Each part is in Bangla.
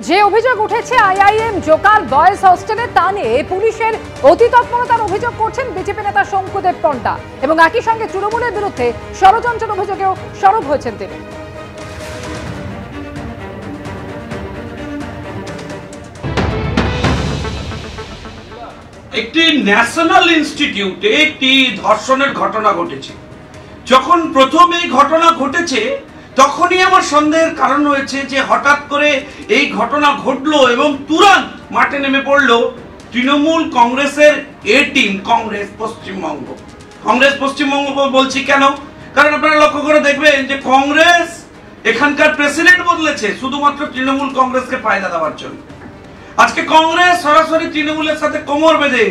যে অভিযোগ উঠেছে আইআইএম জোকার বয়েজ হস্টেলে তা নিয়ে পুলিশের অতি তৎপরতার অভিযোগ করছেন বিজেপি নেতা শঙ্কুদেব পন্ডা এবং একই সঙ্গে তৃণমূলের বিরুদ্ধে ষড়যন্ত্রের অভিযোগেও সরব হয়েছেন তিনি। একটি ন্যাশনাল ইনস্টিটিউটে একটি ধর্ষণের ঘটনা ঘটেছে। যখন প্রথম এই ঘটনা ঘটেছে তখনই আমার সন্দেহের কারণ হয়েছে যে হঠাৎ করে এই ঘটনা ঘটলো এবং তুরন্ত মাঠে নেমে পড়লো তৃণমূল কংগ্রেসের এ টিম কংগ্রেস পশ্চিমবঙ্গ বলছি কেন, কারণ আপনারা লক্ষ্য করে দেখবেন যে কংগ্রেস এখানকার প্রেসিডেন্ট বদলেছে শুধুমাত্র তৃণমূল কংগ্রেসকে ফায়দা দেওয়ার জন্য। আজকে কংগ্রেস সরাসরি তৃণমূলের সাথে কোমর বেঁধে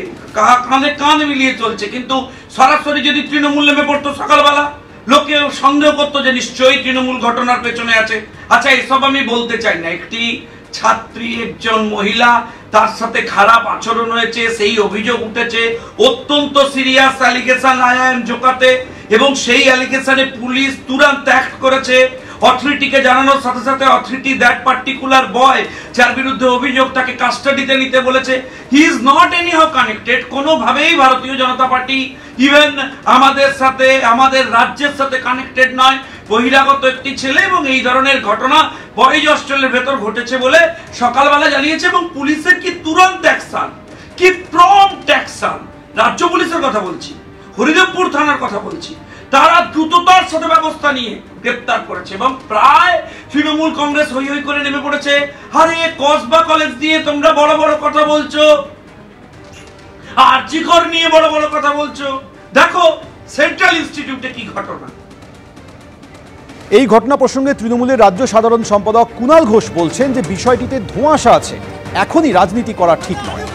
কাঁধে কাঁধ মিলিয়ে চলছে, কিন্তু সরাসরি যদি তৃণমূল নেমে পড়তো সকালবেলা লোকে সন্দেহ করতো যে নিশ্চয়ই তৃণমূল ঘটনার পেছনে আছে। আচ্ছা, এসব আমি বলতে চাই না। একটি ছাত্রী, একজন মহিলা, তার সাথে খারাপ আচরণ হয়েছে সেই অভিযোগ উঠেছে, অত্যন্ত সিরিয়াস অ্যালিগেশন আইআইএম জোকাতে, এবং সেই অ্যালিগেশনে পুলিশ তুরন্ত অ্যাক্ট করেছে। অথরিটিকে জানানোর সাথে সাথে অথরিটি দ্যাট পার্টিকুলার বয় যার বিরুদ্ধে অভিযোগ তাকে কাস্টাডিতে নিতে বলেছে। He is not anyhow connected, কোনোভাবেই ভারতীয় জনতা পার্টি ইভেন আমাদের সাথে, আমাদের রাজ্যের সাথে কানেক্টেড নয়। বহিরাগত একটি ছেলে এবং এই ধরনের ঘটনা বয়েজ হস্টেলের ভেতর ঘটেছে বলে সকালবেলা জানিয়েছে, এবং পুলিশের কি তুরন্ত অ্যাকশন, কি প্রম্পট অ্যাকশন। রাজ্য পুলিশের কথা বলছি, হরিদেবপুর থানার কথা বলছি, তারা দ্রুততার সাথে ব্যবস্থা নিয়ে গ্রেপ্তার করেছে এবং প্রায় তৃণমূল কংগ্রেস হই হই করে নেমে পড়েছে। আরে কসবা কলেজ নিয়ে তোমরা বড় বড় কথা বলছো, আরজিকর নিয়ে বড় বড় কথা বলছো, দেখো সেন্ট্রাল ইনস্টিটিউটে কি ঘটনা। এই ঘটনা প্রসঙ্গে তৃণমূলের রাজ্য সাধারণ সম্পাদক কুণাল ঘোষ বলছেন যে বিষয়টিতে ধোঁয়াশা আছে, এখনই রাজনীতি করা ঠিক নয়।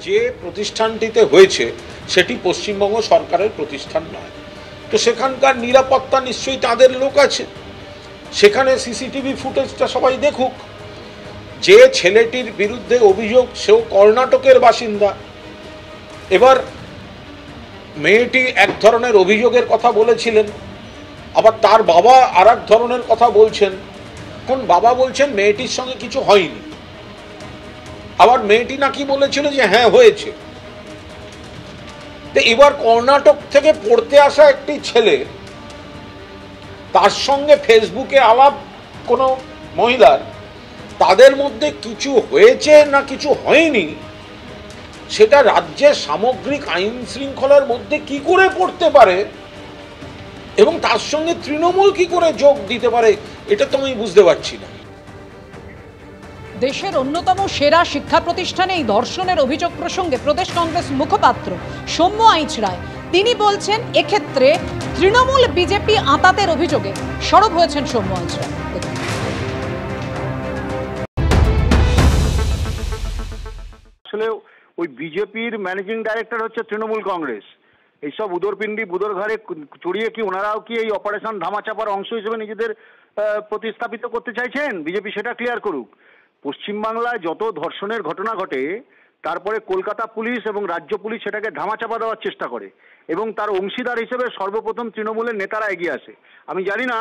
যে প্রতিষ্ঠানটিতে হয়েছে সেটি পশ্চিমবঙ্গ সরকারের প্রতিষ্ঠান নয়, তো সেখানকার নিরাপত্তা নিশ্চয়ই তাদের লোক আছে, সেখানে সিসিটিভি ফুটেজটা সবাই দেখুক। যে ছেলেটির বিরুদ্ধে অভিযোগ সেও কর্ণাটকের বাসিন্দা। এবার মেয়েটি এক ধরনের অভিযোগের কথা বলেছিলেন, আবার তার বাবা আর এক ধরনের কথা বলছেন। এখন বাবা বলছেন মেয়েটির সঙ্গে কিছু হয়নি, আবার মেয়েটি নাকি বলেছিল যে হ্যাঁ হয়েছে। তো এবার কর্ণাটক থেকে পড়তে আসা একটি ছেলে, তার সঙ্গে ফেসবুকে আলাপ কোনো মহিলার, তাদের মধ্যে কিছু হয়েছে না কিছু হয়নি সেটা রাজ্যের সামগ্রিক আইন শৃঙ্খলার মধ্যে কি করে পড়তে পারে এবং তার সঙ্গে তৃণমূল কি করে যোগ দিতে পারে, এটা তো আমি বুঝতে পারছি না। দেশের অন্যতম সেরা শিক্ষা প্রতিষ্ঠানে এই ধর্ষণের অভিযোগ প্রসঙ্গে প্রদেশ কংগ্রেস মুখপাত্র সৌম্য আইচ রায় তিনি বলছেন এক্ষেত্রে তৃণমূল বিজেপি আঁতাতের অভিযোগে সরব হয়েছেন সৌম্য আইচ রায়। আসলে ওই বিজেপির ম্যানেজিং ডাইরেক্টর হচ্ছে তৃণমূল কংগ্রেস। এইসব উদরপিণ্ডি বুদর ঘরে চড়িয়ে কি ওনারাও কি এই অপারেশন ধামাচাপার অংশ হিসেবে নিজেদের প্রতিস্থাপিত করতে চাইছেন? বিজেপি সেটা ক্লিয়ার করুক। পশ্চিমবাংলায় যত ধর্ষণের ঘটনা ঘটে তারপরে কলকাতা পুলিশ এবং রাজ্য পুলিশ সেটাকে ধামাচাপা দেওয়ার চেষ্টা করে এবং তার অংশীদার হিসেবে সর্বপ্রথম তৃণমূলের নেতারা এগিয়ে আসে। আমি জানি না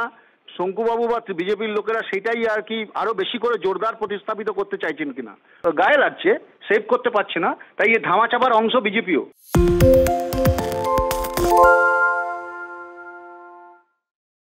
শঙ্কুবাবু বা বিজেপির লোকেরা সেটাই আর কি আরো বেশি করে জোরদার প্রতিস্থাপিত করতে চাইছেন কিনা, গায়ে লাগছে, সেভ করতে পারছে না, তাই এই ধামাচাপার অংশ বিজেপিও।